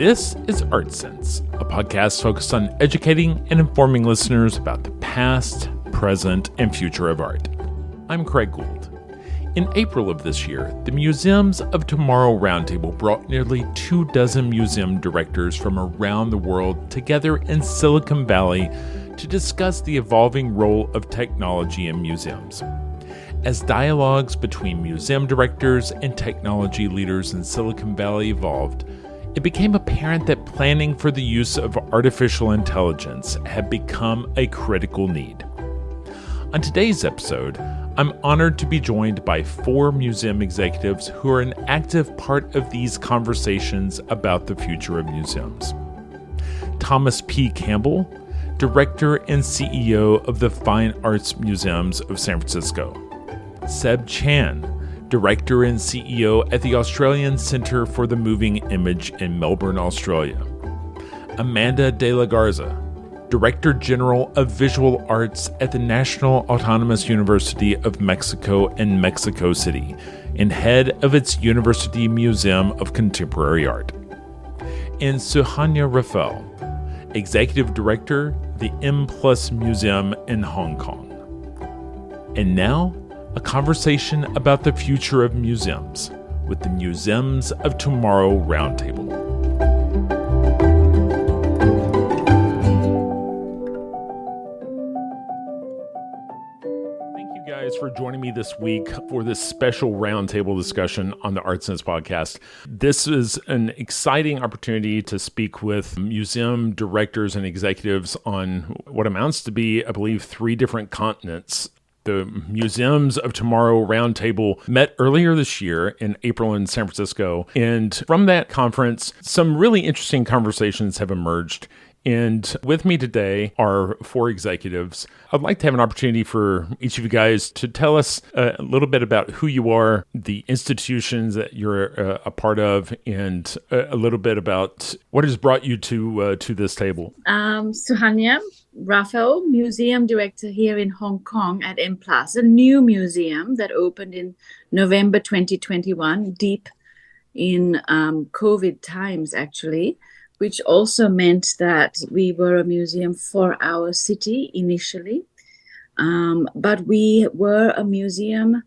This is Art Sense, a podcast focused on educating and informing listeners about the past, present, and future of art. I'm Craig Gould. In April of this year, the Museums of Tomorrow Roundtable brought nearly 24 museum directors from around the world together in Silicon Valley to discuss the evolving role of technology in museums. As dialogues between museum directors and technology leaders in Silicon Valley evolved, it became apparent that planning for the use of artificial intelligence had become a critical need. On today's episode, I'm honored to be joined by 4 museum executives who are an active part of these conversations about the future of museums. Thomas P. Campbell, Director and CEO of the Fine Arts Museums of San Francisco. Seb Chan, Director and CEO at the Australian Centre for the Moving Image in Melbourne, Australia. Amanda de la Garza, Director General of Visual Arts at the National Autonomous University of Mexico in Mexico City, and head of its University Museum of Contemporary Art. And Suhanya Rafael, Executive Director, the M+ Museum in Hong Kong. And now, a conversation about the future of museums with the Museums of Tomorrow Roundtable. Thank you guys for joining me this week for this special roundtable discussion on the Art Sense podcast. This is an exciting opportunity to speak with museum directors and executives on what amounts to be, I believe, 3 different continents. The Museums of Tomorrow Roundtable met earlier this year in April in San Francisco. And from that conference, some really interesting conversations have emerged. And with me today are 4 executives. I'd like to have an opportunity for each of you guys to tell us a little bit about who you are, the institutions that you're a part of, and a little bit about what has brought you to this table. Suhanya Rafael, Museum Director here in Hong Kong at M+, a new museum that opened in November 2021, deep in COVID times, actually, which also meant that we were a museum for our city initially. But we were a museum,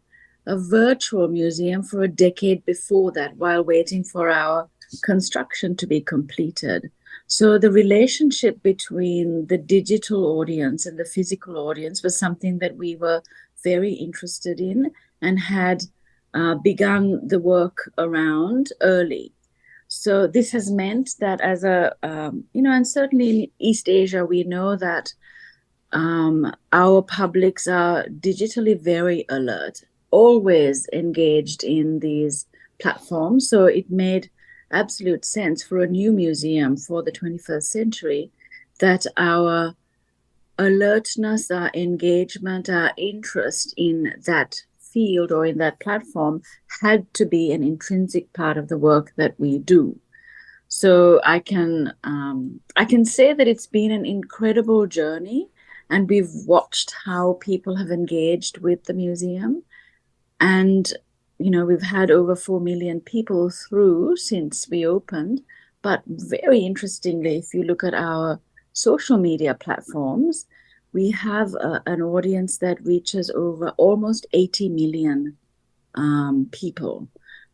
a virtual museum, for a decade before that, while waiting for our construction to be completed. So the relationship between the digital audience and the physical audience was something that we were very interested in and had begun the work around early. So this has meant that as and certainly in East Asia, we know that our publics are digitally very alert, always engaged in these platforms. So it made absolute sense for a new museum for the 21st century that our alertness, our engagement, our interest in that field or in that platform had to be an intrinsic part of the work that we do. So I can say that it's been an incredible journey, and we've watched how people have engaged with the museum. And we've had over 4 million people through since we opened. But very interestingly, if you look at our social media platforms, we have an audience that reaches over almost 80 million people,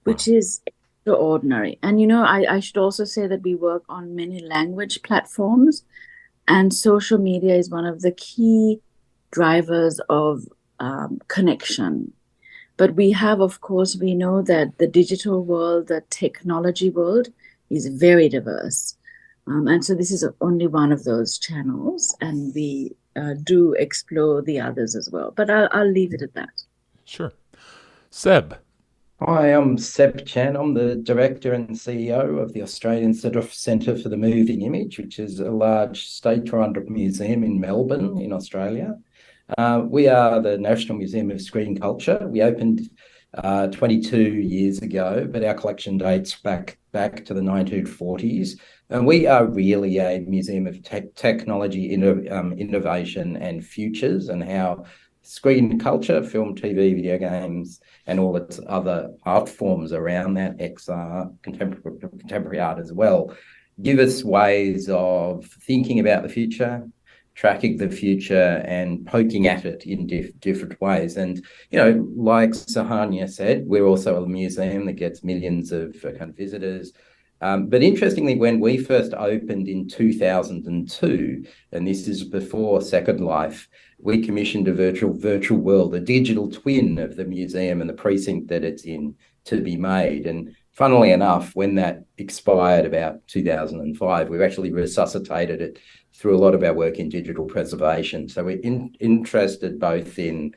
which is extraordinary. And, I should also say that we work on many language platforms, and social media is one of the key drivers of connection. But we have, of course, we know that the digital world, the technology world is very diverse. And so this is only one of those channels, and we do explore the others as well. But I'll leave it at that. Sure. Seb. Hi, I'm Seb Chan. I'm the Director and CEO of the Australian Centre for the Moving Image, which is a large state-run museum in Melbourne in Australia. We are the National Museum of Screen Culture. We opened 22 years ago, but our collection dates back to the 1940s. And we are really a museum of technology, innovation and futures, and how screen culture, film, TV, video games, and all its other art forms around that, XR, contemporary art as well, give us ways of thinking about the future, tracking the future, and poking at it in different ways. And, like Sahania said, we're also a museum that gets millions of kind of visitors. But interestingly, when we first opened in 2002, and this is before Second Life, we commissioned a virtual world, a digital twin of the museum and the precinct that it's in to be made. And funnily enough, when that expired about 2005, we've actually resuscitated it through a lot of our work in digital preservation. So we're interested both in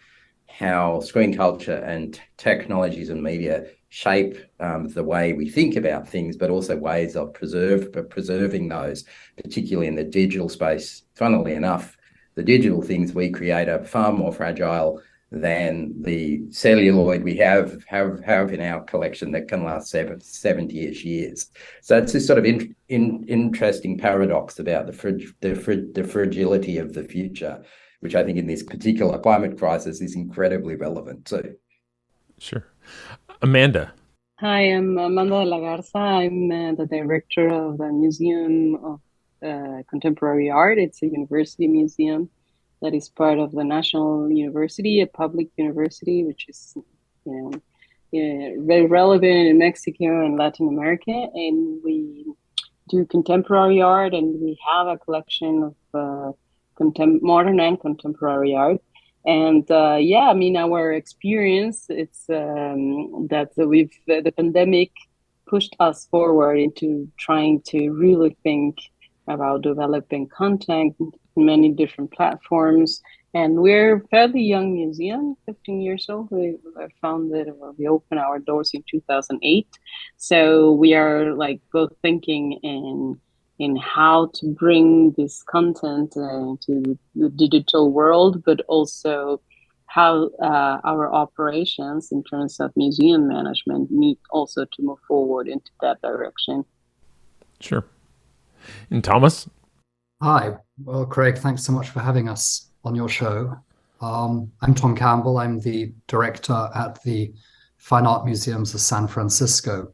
how screen culture and technologies and media shape the way we think about things, but also ways of preserving those, particularly in the digital space. Funnily enough, the digital things we create are far more fragile than the celluloid we have in our collection that can last 70-ish years. So it's this sort of interesting paradox about the fragility of the future, which I think in this particular climate crisis is incredibly relevant too. Sure. Amanda. Hi, I'm Amanda de la Garza. I'm the director of the Museum of Contemporary Art. It's a university museum that is part of the National University, a public university, which is very relevant in Mexico and Latin America. And we do contemporary art, and we have a collection of modern and contemporary art. And our experience, it's that the pandemic pushed us forward into trying to really think about developing content in many different platforms. And we're a fairly young museum, 15 years old. We opened our doors in 2008. So we are both thinking in how to bring this content to the digital world, but also how our operations in terms of museum management need also to move forward into that direction. Sure. And Thomas? Hi. Well, Craig, thanks so much for having us on your show. I'm Tom Campbell. I'm the director at the Fine Art Museums of San Francisco,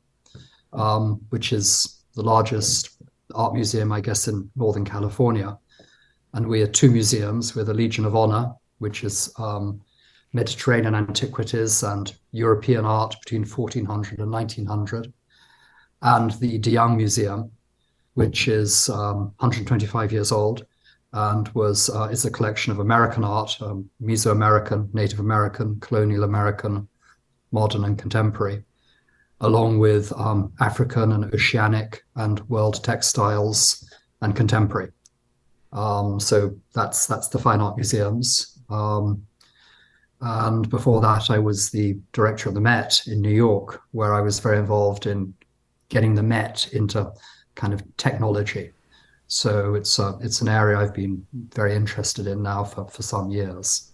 which is the largest art museum, I guess, in Northern California. And we are two museums with a Legion of Honor, which is Mediterranean antiquities and European art between 1400 and 1900, and the De Young Museum, which is 125 years old and is a collection of American art, Mesoamerican, Native American, colonial American, modern and contemporary, along with African and Oceanic and world textiles and contemporary. So that's the Fine Art Museums. And before that, I was the director of the Met in New York, where I was very involved in getting the Met into kind of technology. So it's an area I've been very interested in now for some years.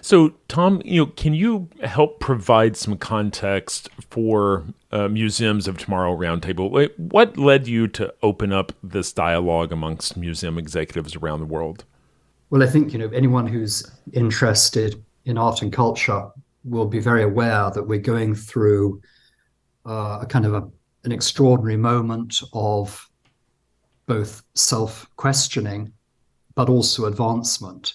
So, Tom, can you help provide some context for Museums of Tomorrow Roundtable? What led you to open up this dialogue amongst museum executives around the world? Well, I think anyone who's interested in art and culture will be very aware that we're going through a kind of an extraordinary moment of both self-questioning, but also advancement.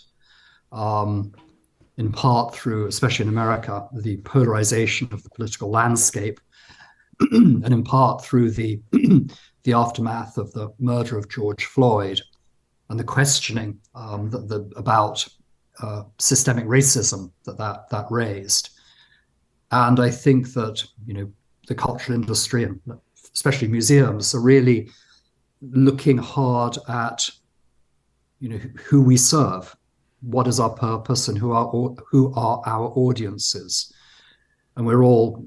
In part through, especially in America, the polarization of the political landscape, and in part through the aftermath of the murder of George Floyd and the questioning about systemic racism that raised. And I think that the cultural industry and especially museums are really looking hard at who we serve, what is our purpose, and who are our audiences. And we're all,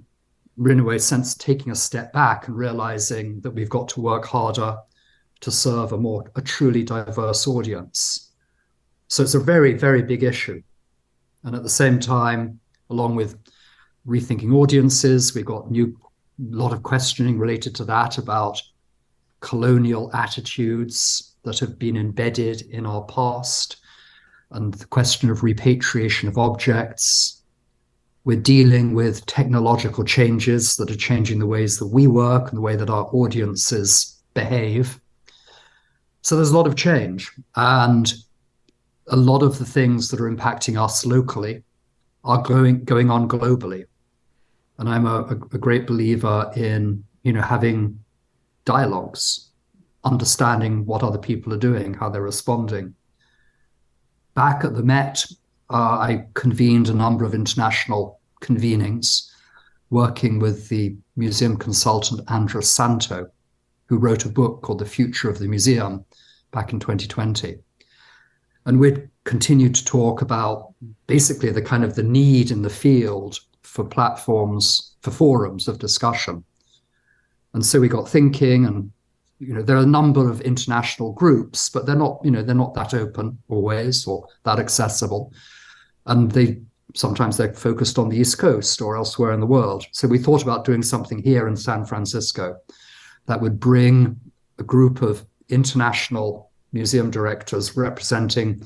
in a way, taking a step back and realizing that we've got to work harder to serve a truly diverse audience. So it's a very, very big issue. And at the same time, along with rethinking audiences, we've got a lot of questioning related to that about colonial attitudes that have been embedded in our past, and the question of repatriation of objects. We're dealing with technological changes that are changing the ways that we work and the way that our audiences behave. So there's a lot of change, and a lot of the things that are impacting us locally are going on globally. And I'm a great believer in, having dialogues, understanding what other people are doing, how they're responding. Back at the Met, I convened a number of international convenings, working with the museum consultant Andrew Santo, who wrote a book called The Future of the Museum back in 2020. And we'd continued to talk about basically the kind of the need in the field for platforms, for forums of discussion. And so we got thinking, and there are a number of international groups, but they're not that open always or that accessible. And sometimes they're focused on the East Coast or elsewhere in the world. So we thought about doing something here in San Francisco that would bring a group of international museum directors representing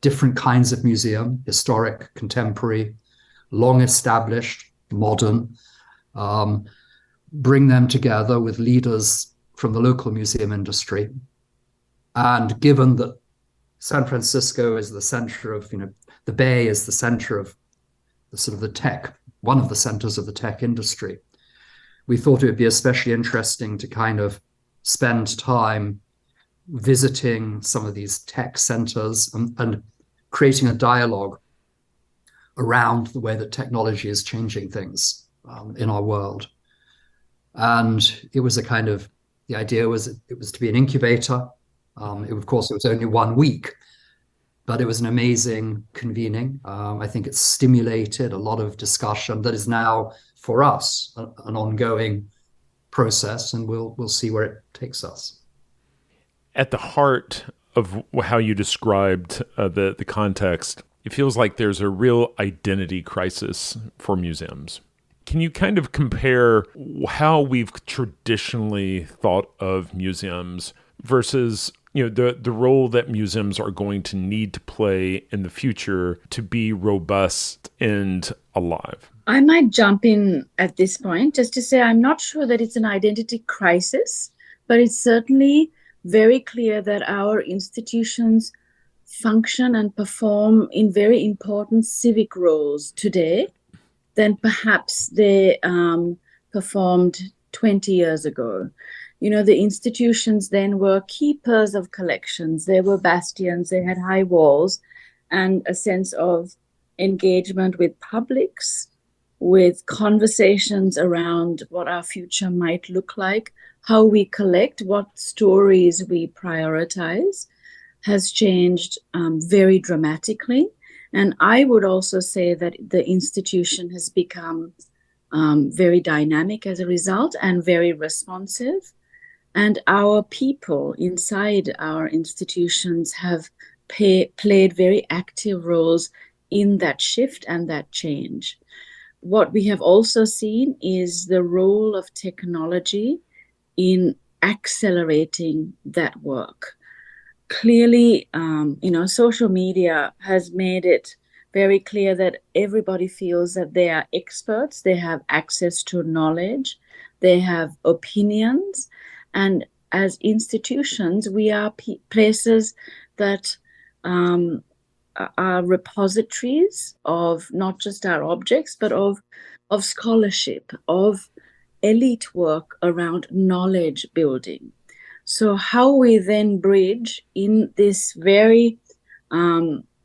different kinds of museum, historic, contemporary, long established, modern, bring them together with leaders from the local museum industry. And given that San Francisco is the center of, the Bay is the center of the sort of the tech, one of the centers of the tech industry, we thought it would be especially interesting to kind of spend time visiting some of these tech centers and creating a dialogue around the way that technology is changing things in our world. And it was the idea was it was to be an incubator. Of course, it was only 1 week, but it was an amazing convening. I think it stimulated a lot of discussion that is now, for us, an ongoing process, and we'll see where it takes us. At the heart of how you described the context, it feels like there's a real identity crisis for museums. Can you kind of compare how we've traditionally thought of museums versus the role that museums are going to need to play in the future to be robust and alive? I might jump in at this point just to say I'm not sure that it's an identity crisis, but it's certainly very clear that our institutions function and perform in very important civic roles today than perhaps they performed 20 years ago. The institutions then were keepers of collections. They were bastions. They had high walls and a sense of engagement with publics, with conversations around what our future might look like, how we collect, what stories we prioritize, has changed very dramatically. And I would also say that the institution has become very dynamic as a result and very responsive. And our people inside our institutions have played very active roles in that shift and that change. What we have also seen is the role of technology in accelerating that work. Clearly, social media has made it very clear that everybody feels that they are experts, they have access to knowledge, they have opinions, and as institutions, we are places that are repositories of not just our objects, but of scholarship, of elite work around knowledge building. So how we then bridge in this very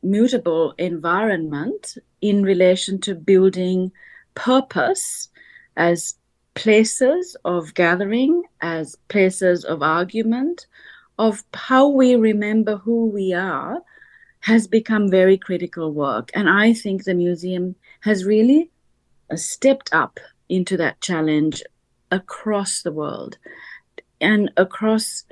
mutable environment in relation to building purpose as places of gathering, as places of argument, of how we remember who we are, has become very critical work. And I think the museum has really stepped up into that challenge across the world and across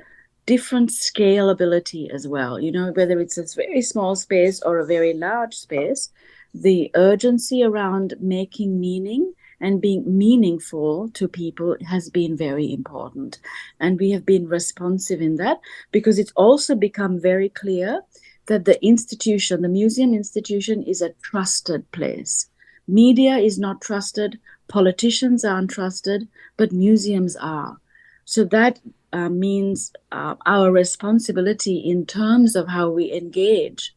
different scalability as well. Whether it's a very small space or a very large space, the urgency around making meaning and being meaningful to people has been very important. And we have been responsive in that because it's also become very clear that the institution, the museum institution, is a trusted place. Media is not trusted, politicians aren't trusted, but museums are. So that means our responsibility in terms of how we engage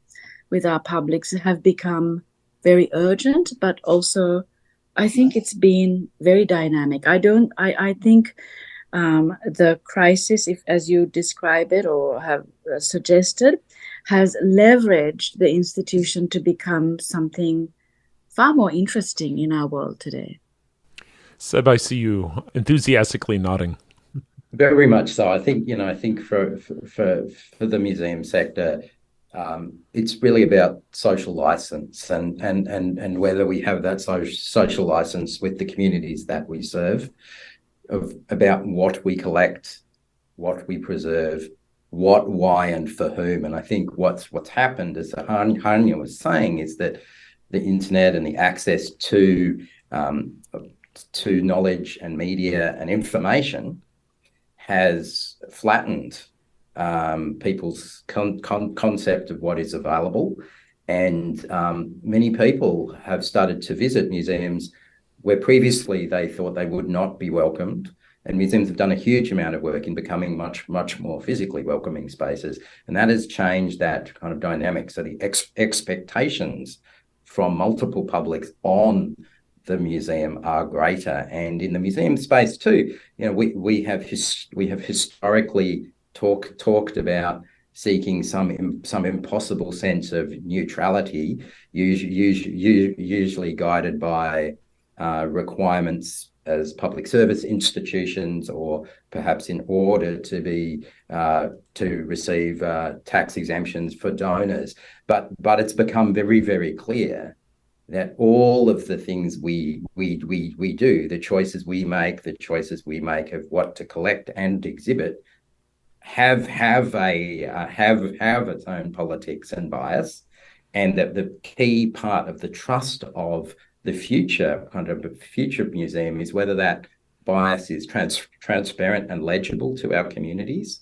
with our publics have become very urgent, but also I think it's been very dynamic. I think the crisis, if as you describe it or have suggested, has leveraged the institution to become something far more interesting in our world today. Seb, I see you enthusiastically nodding. Very much so. I think for the museum sector, it's really about social license and whether we have that social license with the communities that we serve, about what we collect, what we preserve, what, why, and for whom. And I think what's happened, as Hanya was saying, is that the internet and the access to knowledge and media and information has flattened people's concept of what is available. And many people have started to visit museums where previously they thought they would not be welcomed. And museums have done a huge amount of work in becoming much more physically welcoming spaces. And that has changed that kind of dynamic. So the expectations from multiple publics on the museum are greater. And in the museum space too, we have historically talked about seeking some impossible sense of neutrality, usually guided by requirements as public service institutions, or perhaps in order to receive tax exemptions for donors. But it's become very, very clear that all of the things we do, the choices we make of what to collect and exhibit, have its own politics and bias, and that the key part of the trust of the future museum is whether that bias is transparent and legible to our communities,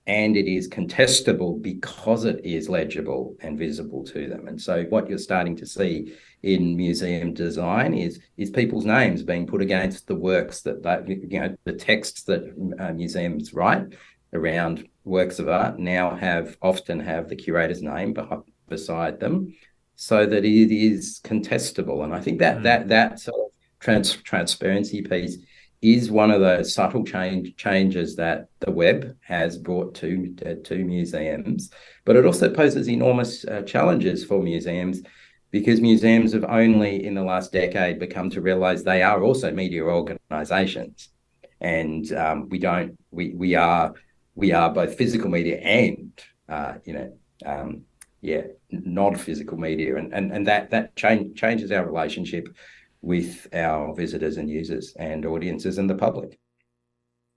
and it is contestable because it is legible and visible to them. And so what you're starting to see in museum design is people's names being put against the works that the texts that museums write around works of art now often have the curator's name beside them, so that it is contestable. And I think that sort of transparency piece is one of those subtle changes that the web has brought to museums. But it also poses enormous challenges for museums, because museums have only in the last decade become to realize they are also media organizations. And we are both physical media and non-physical media, and that changes our relationship with our visitors and users and audiences and the public.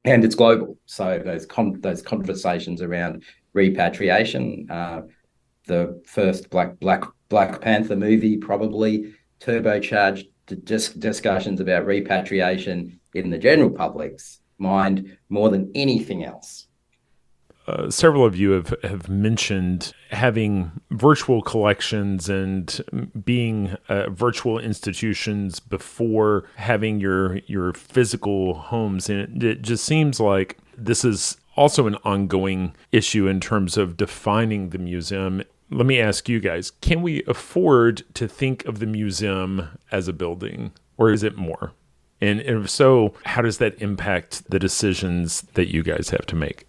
And it's global. So those conversations around repatriation, the first Black Panther movie probably turbocharged discussions about repatriation in the general public's mind more than anything else. Several of you have mentioned having virtual collections and being virtual institutions before having your physical homes. And it just seems like this is also an ongoing issue in terms of defining the museum. Let me ask you guys, can we afford to think of the museum as a building, or is it more? And if so, how does that impact the decisions that you guys have to make?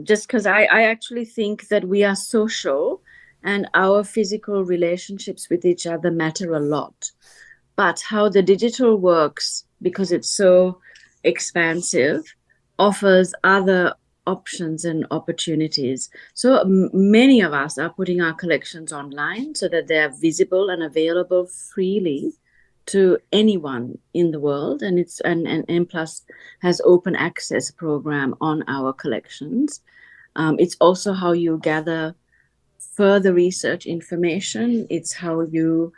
Just because I actually think that we are social and our physical relationships with each other matter a lot. But how the digital works, because it's so expansive, offers other options and opportunities. So many of us are putting our collections online so that they are visible and available freely to anyone in the world, and M+ has open access program on our collections. It's also how you gather further research information. It's how you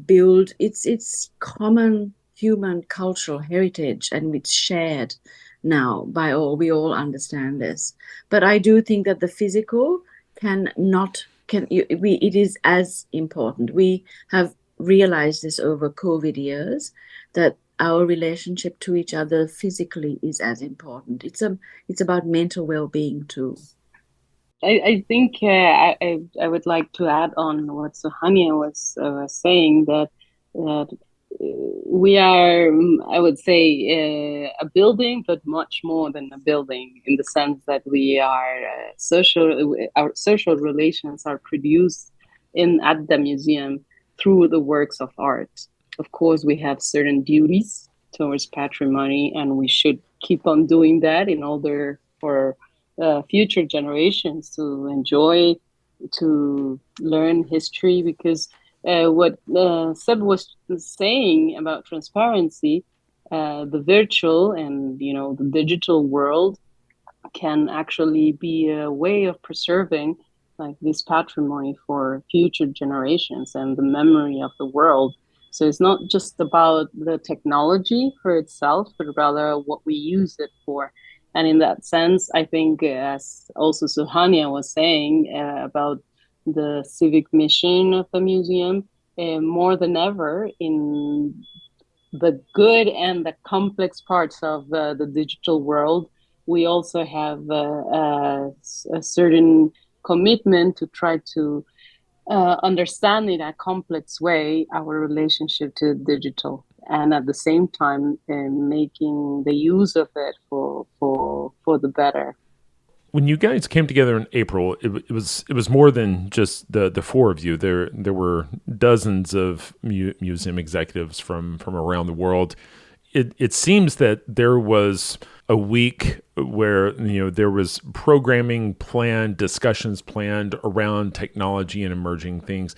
build. It's common human cultural heritage, and it's shared now by all. We all understand this, but I do think that the physical it is as important. We have realized this over COVID years, that our relationship to each other physically is as important. It's about mental well-being too. I think I would like to add on what Suhanya was saying, that we are, I would say, a building, but much more than a building, in the sense that we are our social relations are produced at the museum through the works of art. Of course, we have certain duties towards patrimony, and we should keep on doing that in order for future generations to enjoy, to learn history, because what Seb was saying about transparency, the virtual and the digital world can actually be a way of preserving like this patrimony for future generations and the memory of the world. So it's not just about the technology for itself, but rather what we use it for. And in that sense, I think, as also Suhanya was saying about the civic mission of the museum, more than ever in the good and the complex parts of the digital world, we also have a certain commitment to try to understand in a complex way our relationship to digital, and at the same time making the use of it for the better. When you guys came together in April, it was more than just the four of you. There were dozens of museum executives from around the world. It seems that there was a week where there was programming planned, discussions planned around technology and emerging things.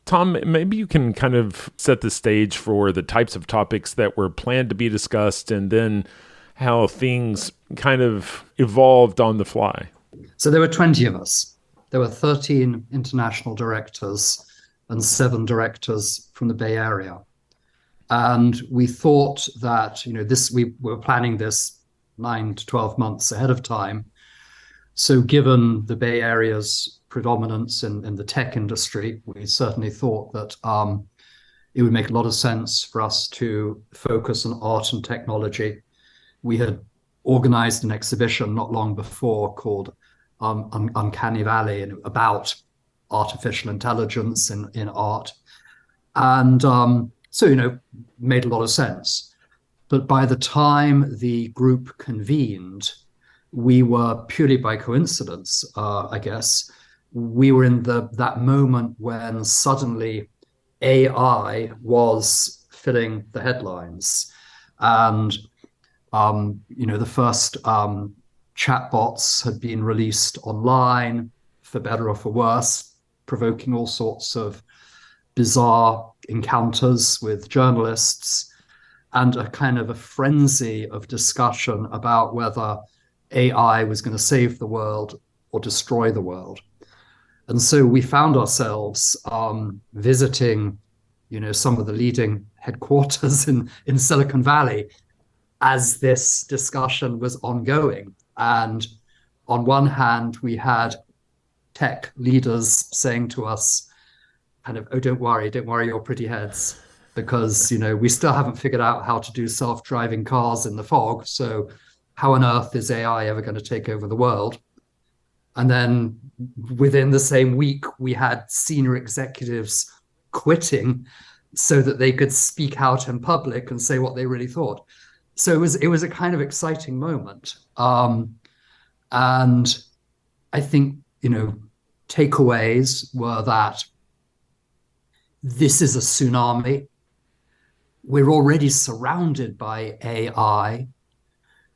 Tom, maybe you can kind of set the stage for the types of topics that were planned to be discussed, and then how things kind of evolved on the fly. So there were 20 of us. There were 13 international directors and 7 directors from the Bay Area. And we thought that, we were planning this 9 to 12 months ahead of time. So given the Bay Area's predominance in the tech industry, we certainly thought that it would make a lot of sense for us to focus on art and technology. We had organized an exhibition not long before called Uncanny Valley, about artificial intelligence in art. And so, made a lot of sense. But by the time the group convened, we were, purely by coincidence, I guess, we were in that moment when suddenly AI was filling the headlines. And the first chatbots had been released online, for better or for worse, provoking all sorts of bizarre encounters with journalists, and a kind of a frenzy of discussion about whether AI was going to save the world or destroy the world. And so we found ourselves visiting, some of the leading headquarters in Silicon Valley as this discussion was ongoing. And on one hand, we had tech leaders saying to us, kind of, oh, don't worry your pretty heads, because, we still haven't figured out how to do self-driving cars in the fog. So how on earth is AI ever going to take over the world? And then within the same week, we had senior executives quitting so that they could speak out in public and say what they really thought. So it was a kind of exciting moment. And I think, takeaways were that this is a tsunami. We're already surrounded by AI,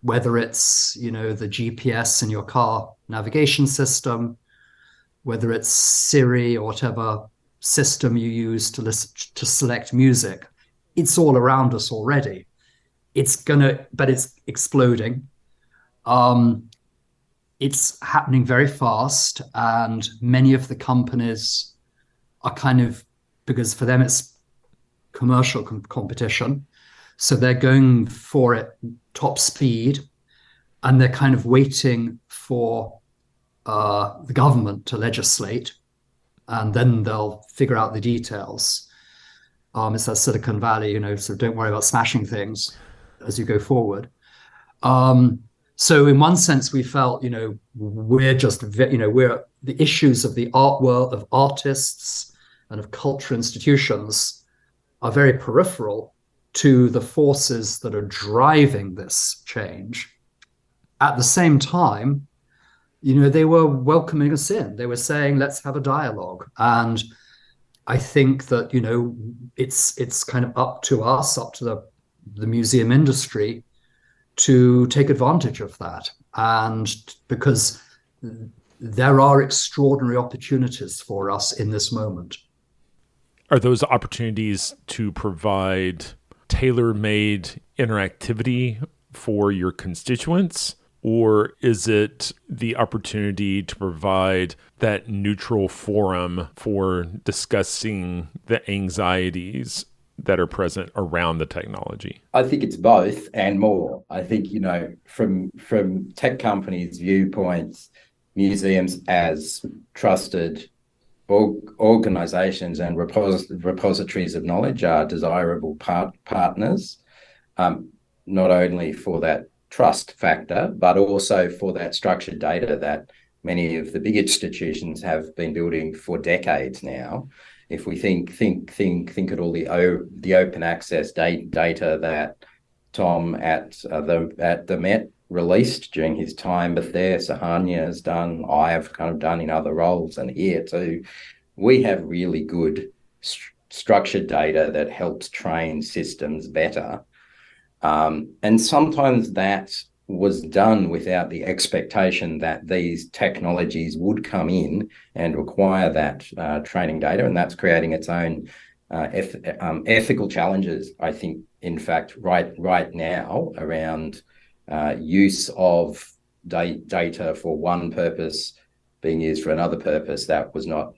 whether it's, the GPS in your car navigation system, whether it's Siri or whatever system you use to select music. It's all around us already. But it's exploding. It's happening very fast, and many of the companies are kind of, because for them it's commercial competition, so they're going for it top speed, and they're kind of waiting for the government to legislate, and then they'll figure out the details. It's that Silicon Valley, so don't worry about smashing things as you go forward. So in one sense, we felt, we're just, we're the issues of the art world, of artists and of culture institutions are very peripheral to the forces that are driving this change. At the same time, they were welcoming us in. They were saying, let's have a dialogue. And I think that, it's kind of up to us, up to the museum industry to take advantage of that. And because there are extraordinary opportunities for us in this moment. Are those opportunities to provide tailor-made interactivity for your constituents? Or is it the opportunity to provide that neutral forum for discussing the anxieties that are present around the technology? I think it's both and more. I think, from tech companies' viewpoints, museums as trusted organizations and repositories of knowledge are desirable partners, not only for that trust factor, but also for that structured data that many of the big institutions have been building for decades now. If we think at all the open access data that Tom at the Met released during his time, but there Sahanya has done, I have kind of done in other roles, and here too, we have really good structured data that helps train systems better. And sometimes that was done without the expectation that these technologies would come in and require that training data, and that's creating its own ethical challenges, I think, in fact, right now around use of data for one purpose being used for another purpose that was not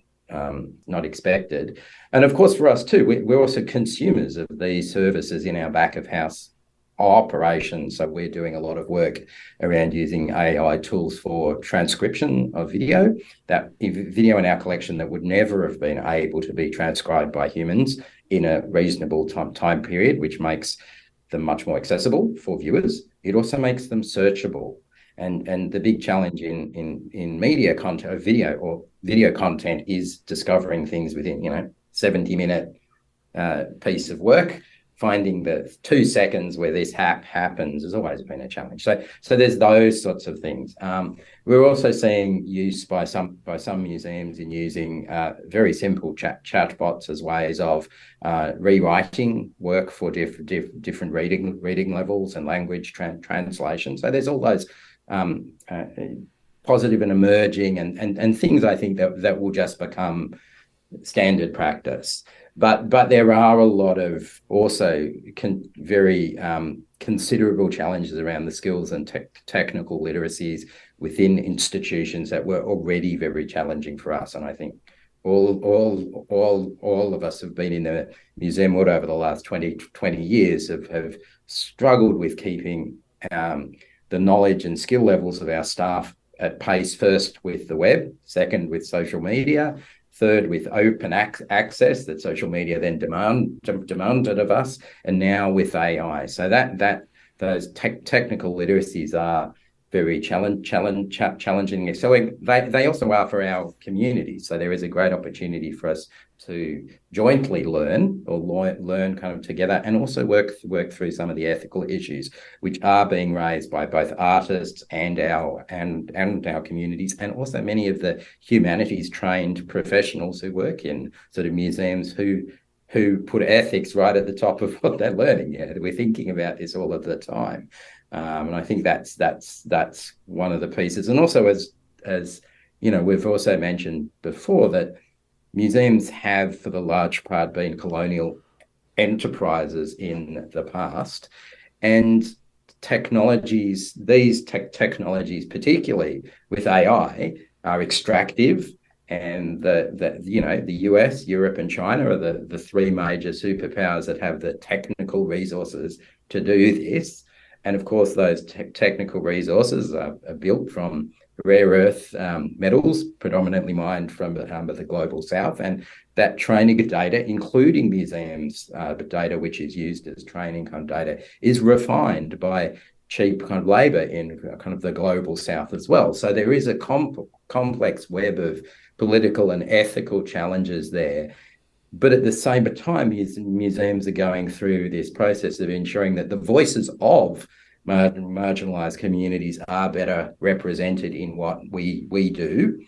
expected. And of course, for us too, we're also consumers of these services in our back of house operations. So we're doing a lot of work around using AI tools for transcription of video in our collection that would never have been able to be transcribed by humans in a reasonable time period, which makes them much more accessible for viewers. It also makes them searchable. And the big challenge in media content, video content, is discovering things within 70-minute piece of work. Finding the 2 seconds where this happens has always been a challenge. So there's those sorts of things. We're also seeing use by some museums in using very simple chatbots as ways of rewriting work for different reading levels and language translation. So there's all those positive and emerging and things, I think, that will just become standard practice. But there are a lot of also very considerable challenges around the skills and technical literacies within institutions that were already very challenging for us. And I think all of us have been in the museum world over the last 20 years have struggled with keeping the knowledge and skill levels of our staff at pace, first with the web, second with social media, third with open access that social media then demanded of us, and now with AI. So those technical literacies are very challenging. So they also are for our community. So there is a great opportunity for us to jointly learn kind of together, and also work through some of the ethical issues which are being raised by both artists and our communities, and also many of the humanities trained professionals who work in sort of museums who put ethics right at the top of what they're learning. Yeah, we're thinking about this all of the time. And I think that's one of the pieces. And also, as we've also mentioned before, that museums have, for the large part, been colonial enterprises in the past, and these technologies, particularly with AI, are extractive. And the US, Europe, and China are the three major superpowers that have the technical resources to do this. And of course, those technical resources are built from rare earth metals, predominantly mined from the global south. And that training data, including museums, the data which is used as training kind of data, is refined by cheap kind of labor in kind of the global south as well. So there is a complex web of political and ethical challenges there. But at the same time, museums are going through this process of ensuring that the voices of marginalized communities are better represented in what we do.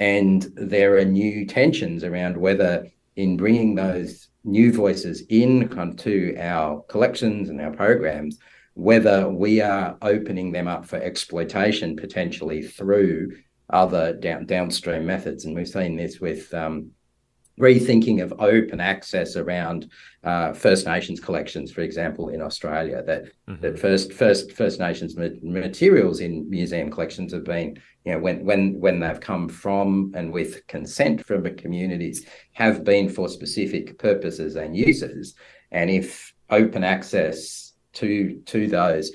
And there are new tensions around whether, in bringing those new voices in to our collections and our programs, whether we are opening them up for exploitation potentially through other downstream methods. And we've seen this with rethinking of open access around First Nations collections, for example, in Australia, that First Nations materials in museum collections have been, when they've come from and with consent from the communities, have been for specific purposes and uses. And if open access to those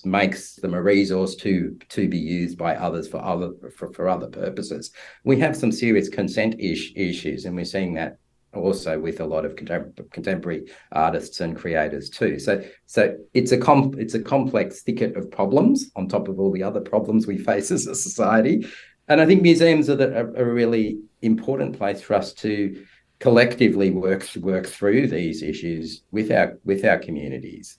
makes them a resource to be used by others for other purposes, we have some serious consent issues, and we're seeing that also with a lot of contemporary artists and creators too. So it's a complex thicket of problems on top of all the other problems we face as a society. And I think museums are a really important place for us to collectively work through these issues with our communities.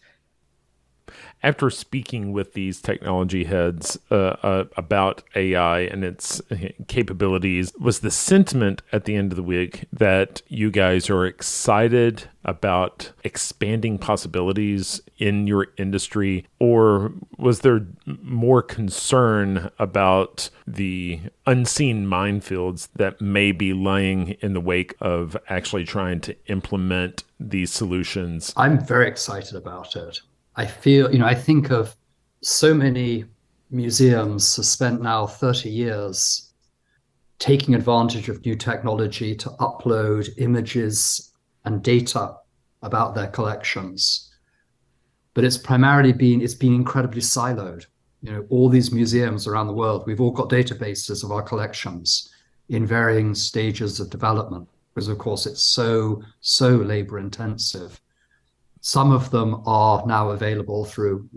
After speaking with these technology heads about AI and its capabilities, was the sentiment at the end of the week that you guys are excited about expanding possibilities in your industry, or was there more concern about the unseen minefields that may be lying in the wake of actually trying to implement these solutions? I'm very excited about it. I feel, I think of so many museums have spent now 30 years taking advantage of new technology to upload images and data about their collections. But it's been incredibly siloed. All these museums around the world, we've all got databases of our collections in varying stages of development, because of course it's so labor intensive. Some of them are now available through,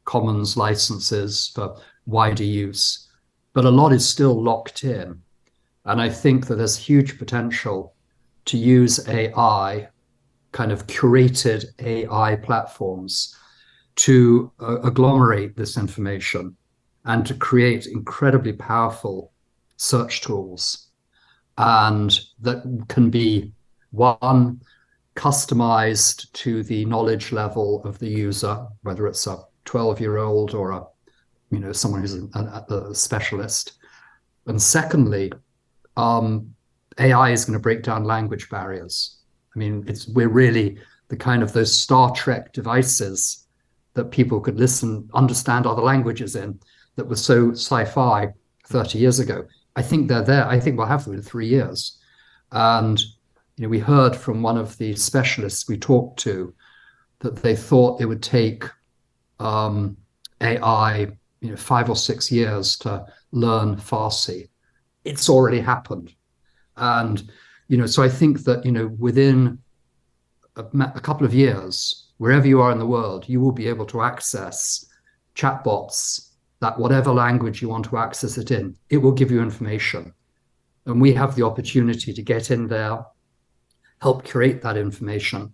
commons licenses for wider use, but a lot is still locked in. And I think that there's huge potential to use AI, kind of curated AI platforms, to agglomerate this information and to create incredibly powerful search tools. And that can be, one, customized to the knowledge level of the user, whether it's a 12-year-old or someone who's a specialist. And secondly, AI is going to break down language barriers. We're really the kind of those Star Trek devices that people could understand other languages in, that were so sci-fi 30 years ago. I think they're there. I think we'll have them in 3 years. And we heard from one of the specialists we talked to that they thought it would take AI 5 or 6 years to learn Farsi. It's already happened. And so I think that within a couple of years, wherever you are in the world, you will be able to access chatbots that whatever language you want to access it in, it will give you information. And we have the opportunity to get in there, help curate that information,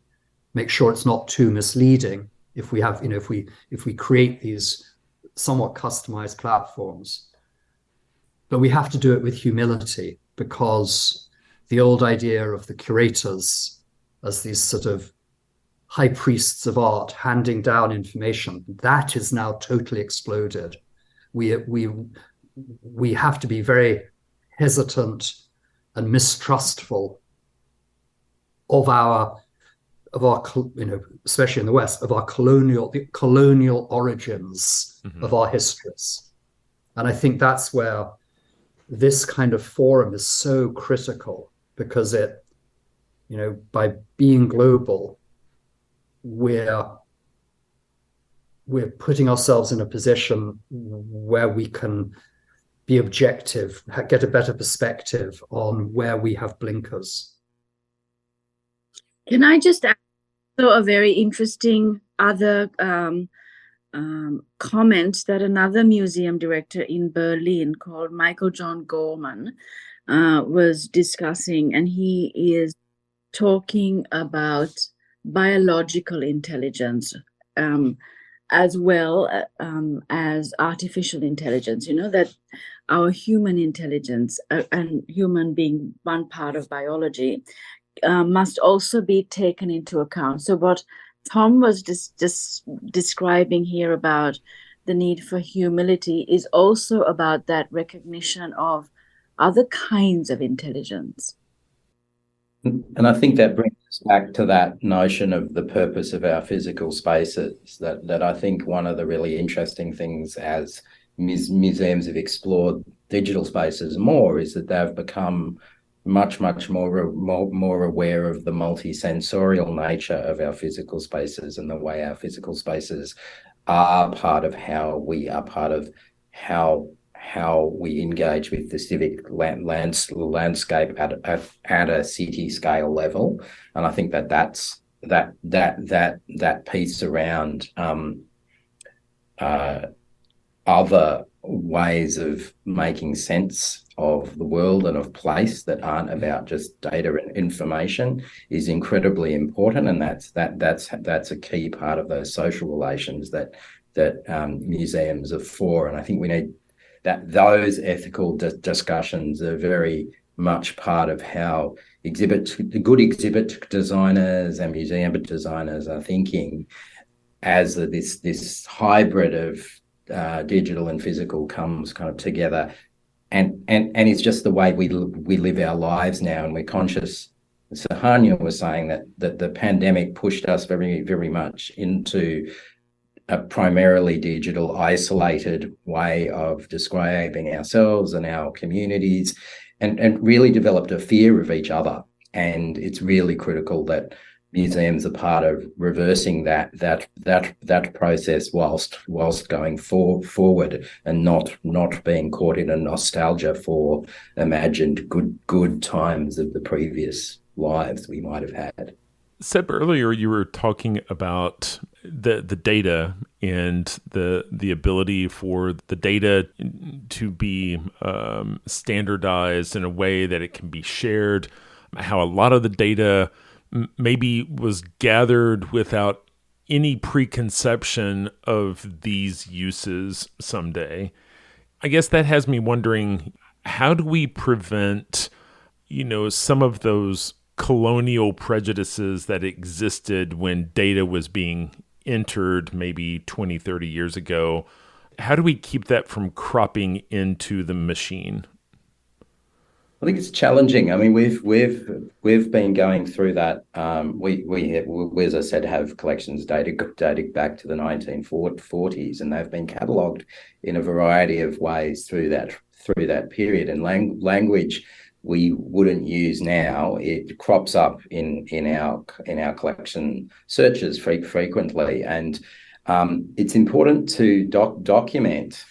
make sure it's not too misleading if we have, if we create these somewhat customized platforms. But we have to do it with humility, because the old idea of the curators as these sort of high priests of art handing down information, that is now totally exploded. We have to be very hesitant and mistrustful of our, especially in the West, of our colonial origins of our histories. And I think that's where this kind of forum is so critical, because it, by being global, we're we're putting ourselves in a position where we can be objective, get a better perspective on where we have blinkers. Can I just add a very interesting other comment that another museum director in Berlin called Michael John Gorman was discussing, and he is talking about biological intelligence as well as artificial intelligence, that our human intelligence and human being one part of biology must also be taken into account. So what Tom was just describing here about the need for humility is also about that recognition of other kinds of intelligence. And I think that brings us back to that notion of the purpose of our physical spaces, that I think one of the really interesting things as museums have explored digital spaces more is that they've become much more aware of the multi-sensorial nature of our physical spaces and the way our physical spaces are part of how we engage with the civic landscape at a city scale level. And I think that piece around other ways of making sense of the world and of place that aren't about just data and information is incredibly important, and that's a key part of those social relations that museums are for. And I think we need that those ethical discussions are very much part of how good exhibit designers and museum designers are thinking as this hybrid of digital and physical comes kind of together, and it's just the way we live our lives now, and we're conscious. Sahanya was saying that the pandemic pushed us very, very much into a primarily digital, isolated way of describing ourselves and our communities, and really developed a fear of each other. And it's really critical that museums are part of reversing that process whilst going forward, and not being caught in a nostalgia for imagined good times of the previous lives we might have had. Seb, earlier you were talking about the data and the ability for the data to be standardized in a way that it can be shared, how a lot of the data maybe was gathered without any preconception of these uses someday. I guess that has me wondering, how do we prevent, some of those colonial prejudices that existed when data was being entered maybe 20, 30 years ago? How do we keep that from cropping into the machine? I think it's challenging. I mean, we've been going through that. We, as I said, have collections dating back to the 1940s, and they've been catalogued in a variety of ways through that period. And language we wouldn't use now, it crops up in our collection searches frequently, and it's important to document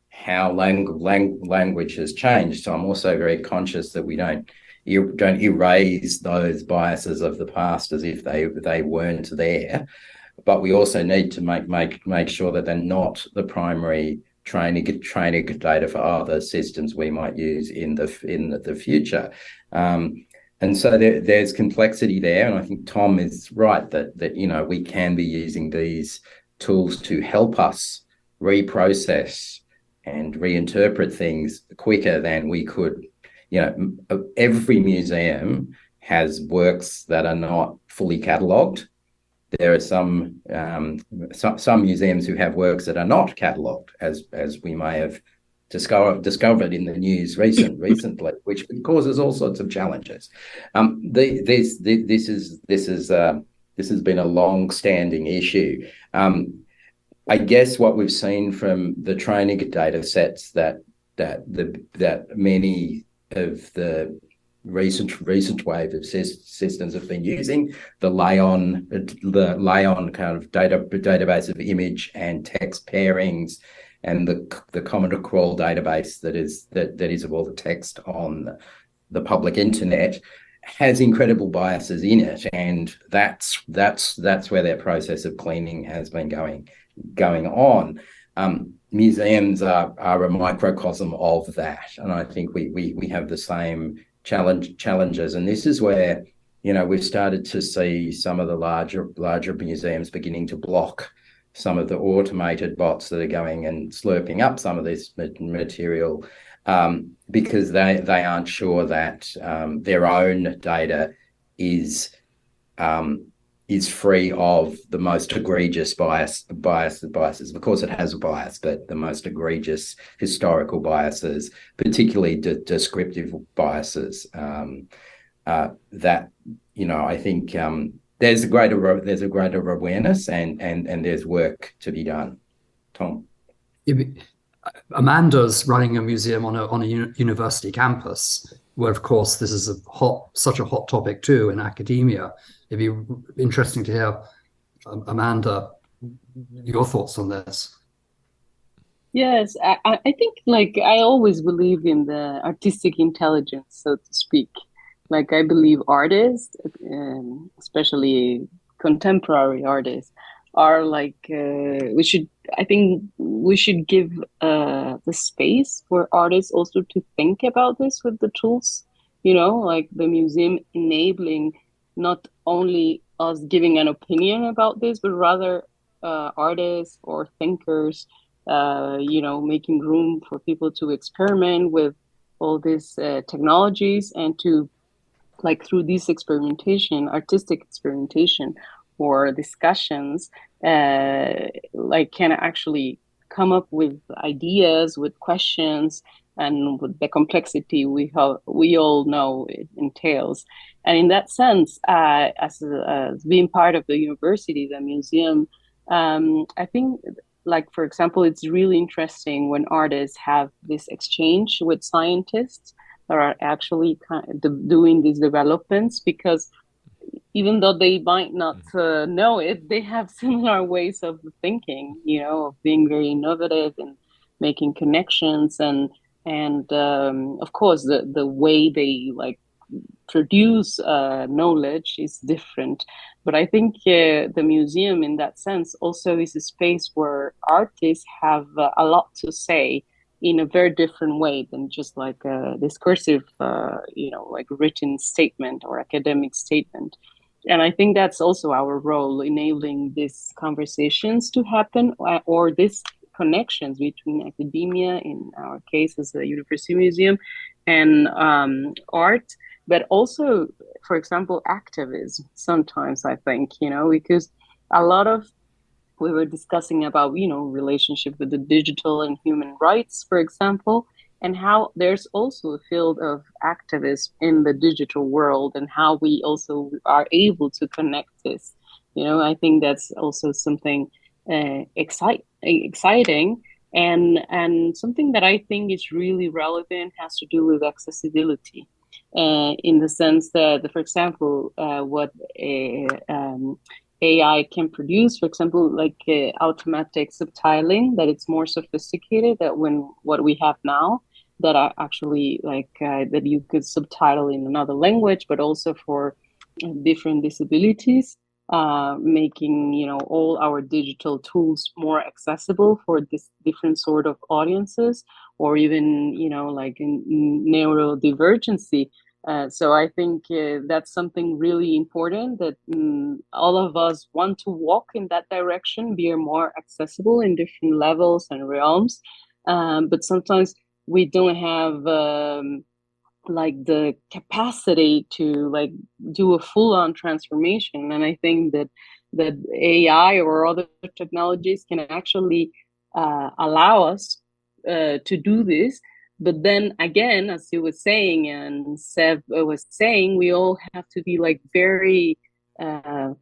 how language has changed. So I'm also very conscious that we don't erase those biases of the past as if they weren't there, but we also need to make sure that they're not the primary training data for other systems we might use in the future. And so there's complexity there, and I think Tom is right that we can be using these tools to help us reprocess and reinterpret things quicker than we could. Every museum has works that are not fully catalogued. There are some museums who have works that are not catalogued, as we may have discovered in the news recently, which causes all sorts of challenges. This has been a long-standing issue. I guess what we've seen from the training data sets that many of the recent wave of systems have been using the Layon kind of database of image and text pairings, and the Common to Crawl database that is of all the text on the public internet, has incredible biases in it, and that's where their process of cleaning has been going on. Museums are a microcosm of that, and I think we have the same challenges, and this is where we've started to see some of the larger museums beginning to block some of the automated bots that are going and slurping up some of this material, because they aren't sure that their own data is free of the most egregious biases. Of course, it has a bias, but the most egregious historical biases, particularly descriptive biases, that I think there's a greater awareness, and there's work to be done. Tom. Amanda's running a museum on a university campus, where, of course, this is such a hot topic too in academia. It'd be interesting to hear, Amanda, your thoughts on this. Yes, I think, I always believe in the artistic intelligence, so to speak. I believe artists, especially contemporary artists, are I think we should give the space for artists also to think about this with the tools, the museum enabling not only us giving an opinion about this, but rather artists or thinkers, making room for people to experiment with all these technologies, and to, through this artistic experimentation or discussions, can actually come up with ideas, with questions, and with the complexity we all know it entails. And in that sense, as being part of the university, the museum, I think, for example, it's really interesting when artists have this exchange with scientists that are actually doing these developments, because even though they might not know it, they have similar ways of thinking, of being very innovative and making connections, and of course the way they produce knowledge is different. But I think the museum, in that sense, also is a space where artists have a lot to say in a very different way than just a discursive, written statement or academic statement. And I think that's also our role, enabling these conversations to happen, or these connections between academia, in our case as a university museum, and art, but also, for example, activism sometimes, I think, because a lot of, we were discussing about, relationship with the digital and human rights, for example, and how there's also a field of activism in the digital world, and how we also are able to connect this. I think that's also something exciting, and something that I think is really relevant has to do with accessibility, in the sense that, for example, what AI can produce, for example, automatic subtitling, that it's more sophisticated than what we have now, that are actually that you could subtitle in another language, but also for different disabilities, making all our digital tools more accessible for this different sort of audiences, or even in neurodivergency. So I think that's something really important, that all of us want to walk in that direction, be more accessible in different levels and realms, but sometimes we don't have the capacity to do a full-on transformation. And I think that AI or other technologies can actually allow us to do this. But then again, as you were saying, and Seb was saying, we all have to be very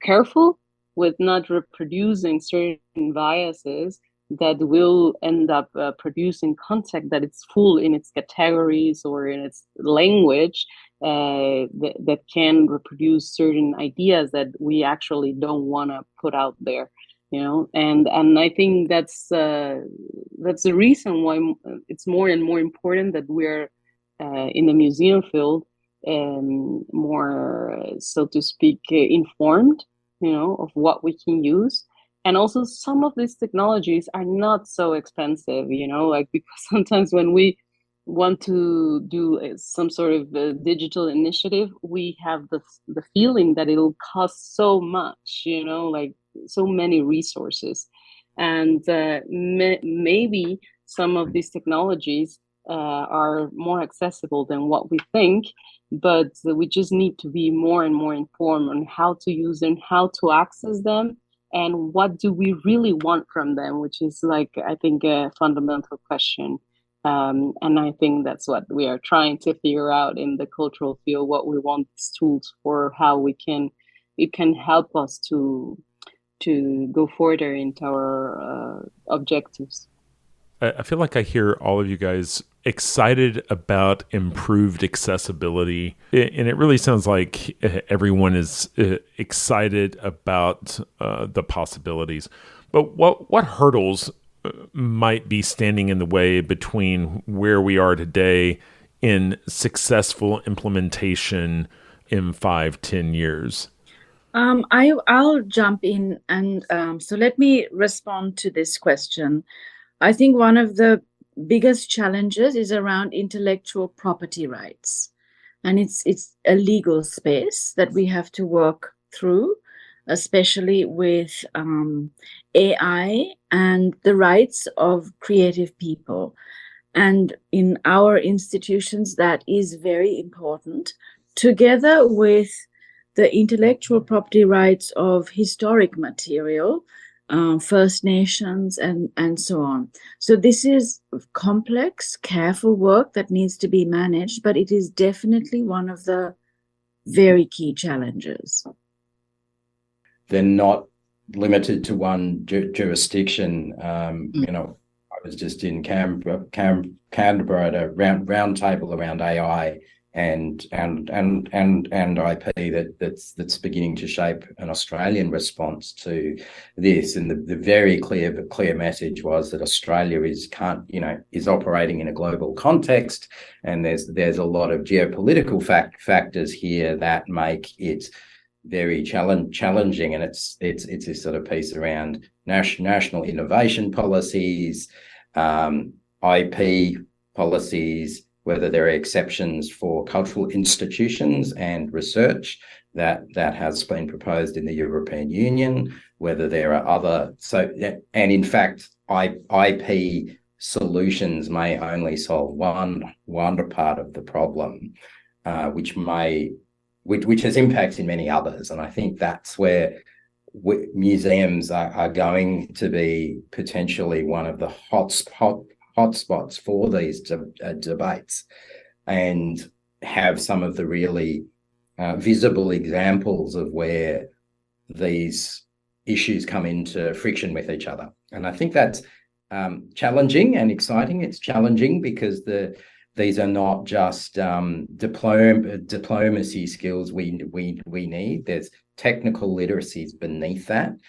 careful with not reproducing certain biases, that will end up producing content that it's full in its categories or in its language, that can reproduce certain ideas that we actually don't want to put out there, and I think that's the reason why it's more and more important that we're in the museum field more, so to speak, informed, of what we can use. And also some of these technologies are not so expensive, because sometimes when we want to do some sort of digital initiative, we have the feeling that it'll cost so much, like so many resources. And maybe some of these technologies are more accessible than what we think, but we just need to be more and more informed on how to use them, how to access them, and what do we really want from them, which is, like, I think, a fundamental question. And I think that's what we are trying to figure out in the cultural field, what we want these tools for, how it can help us to go further into our objectives. I feel like I hear all of you guys excited about improved accessibility, and it really sounds like everyone is excited about the possibilities. But what hurdles might be standing in the way between where we are today in successful implementation in 5-10 years? I'll jump in, and so let me respond to this question. I think one of the biggest challenges is around intellectual property rights, and it's a legal space that we have to work through, especially with AI and the rights of creative people. And in our institutions, that is very important, together with the intellectual property rights of historic material, First Nations, and so on. So this is complex, careful work that needs to be managed, but it is definitely one of the very key challenges. They're not limited to one jurisdiction. I was just in Canberra at a roundtable around AI and IP that's beginning to shape an Australian response to this. And the very clear message was that Australia is operating in a global context, and there's a lot of geopolitical factors here that make it very challenging. And it's this sort of piece around national innovation policies, IP policies, whether there are exceptions for cultural institutions and research that has been proposed in the European Union, whether there are other. And in fact, IP solutions may only solve one part of the problem, which has impacts in many others. And I think that's where museums are going to be potentially one of the hotspots for these debates, and have some of the really visible examples of where these issues come into friction with each other. And I think that's challenging and exciting. It's challenging because these are not just diplomacy skills we need. There's technical literacies beneath that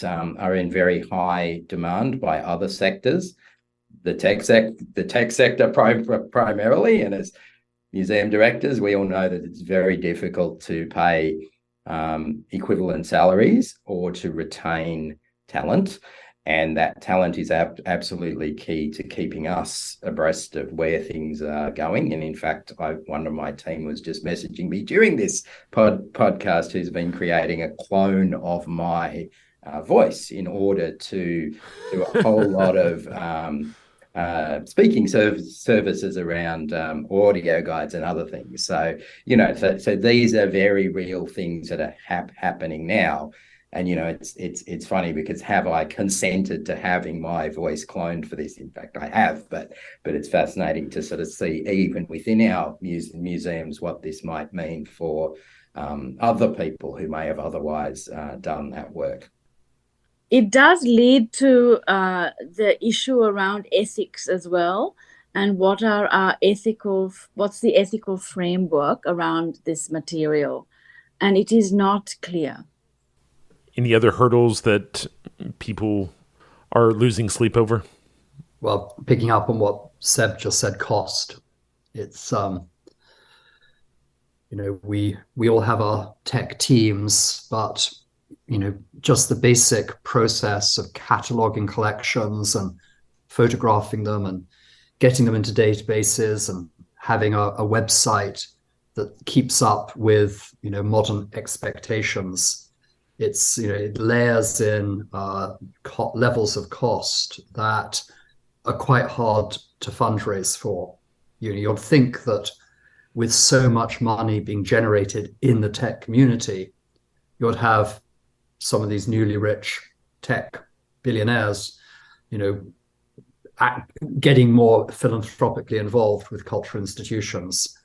are in very high demand by other sectors. The tech sector primarily, and as museum directors, we all know that it's very difficult to pay equivalent salaries or to retain talent, and that talent is absolutely key to keeping us abreast of where things are going. And in fact, one of my team was just messaging me during this podcast who's been creating a clone of my voice in order to do a whole lot of speaking services around audio guides and other things. So these are very real things that are happening now. And it's funny because have I consented to having my voice cloned for this? In fact, I have, but it's fascinating to sort of see even within our museums what this might mean for other people who may have otherwise done that work. it does lead to the issue around ethics as well, and what's the ethical framework around this material, and it is not clear. Any other hurdles that people are losing sleep over? Well, picking up on what Seb just said, cost. It's we all have our tech teams, but just the basic process of cataloging collections and photographing them and getting them into databases and having a website that keeps up with modern expectations. It layers in levels of cost that are quite hard to fundraise for. You'd think that with so much money being generated in the tech community, you'd have some of these newly rich tech billionaires, getting more philanthropically involved with cultural institutions.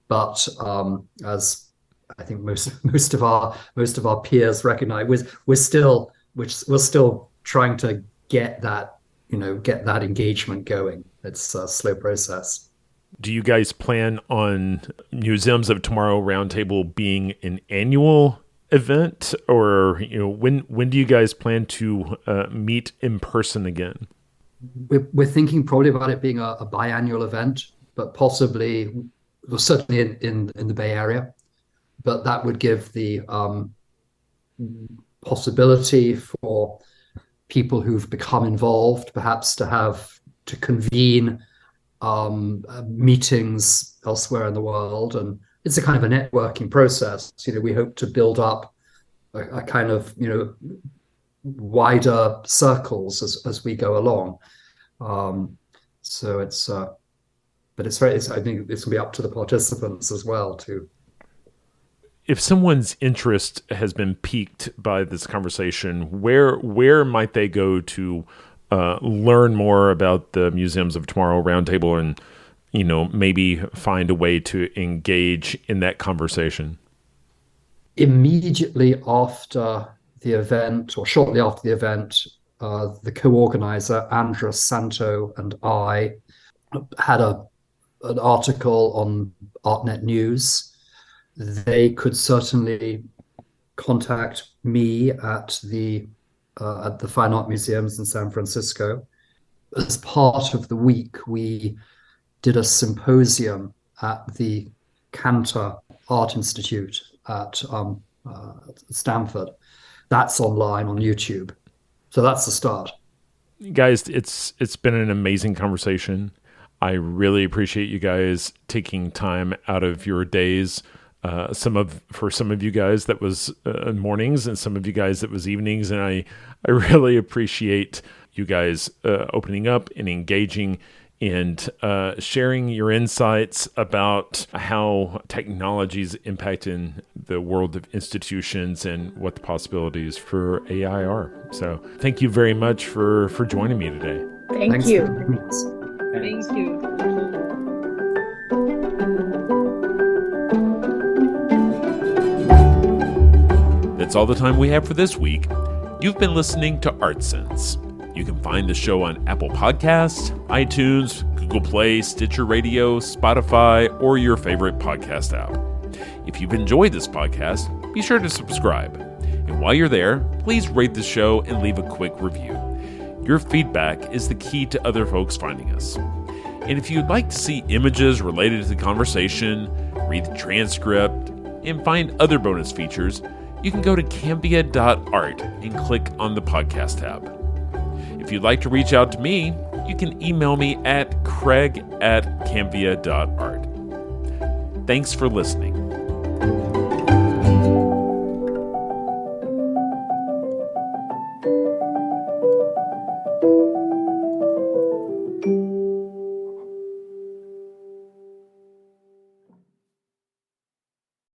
But as I think most of our peers recognize, we're still trying to get that engagement going. It's a slow process. Do you guys plan on Museums of Tomorrow Roundtable being an annual event, or when do you guys plan to meet in person again? We're thinking probably about it being a biannual event, but possibly, well, certainly in the Bay Area. But that would give the possibility for people who've become involved, perhaps to convene meetings elsewhere in the world, and it's a kind of a networking process. We hope to build up a kind of wider circles as we go along. So it's I think it's gonna be up to the participants as well to. If someone's interest has been piqued by this conversation, where might they go to learn more about the Museums of Tomorrow Roundtable and, maybe find a way to engage in that conversation? Immediately after the event, or shortly after the event, the co-organizer, Andres Santo, and I had an article on ArtNet News. They could certainly contact me at the Fine Art Museums in San Francisco. As part of the week, we did a symposium at the Cantor Art Institute at Stanford. That's online on YouTube. So that's the start. Guys, it's been an amazing conversation. I really appreciate you guys taking time out of your days. For some of you guys that was mornings, and some of you guys that was evenings, and I really appreciate you guys opening up and engaging and sharing your insights about how technology is impacting the world of institutions and what the possibilities for AI are. So thank you very much for joining me today. Thank you. Thank you. That's all the time we have for this week. You've been listening to ArtSense. You can find the show on Apple Podcasts, iTunes, Google Play, Stitcher Radio, Spotify, or your favorite podcast app. If you've enjoyed this podcast, be sure to subscribe. And while you're there, please rate the show and leave a quick review. Your feedback is the key to other folks finding us. And if you'd like to see images related to the conversation, read the transcript, and find other bonus features, you can go to cambia.art and click on the podcast tab. If you'd like to reach out to me, you can email me at craig@cambia.art. Thanks for listening.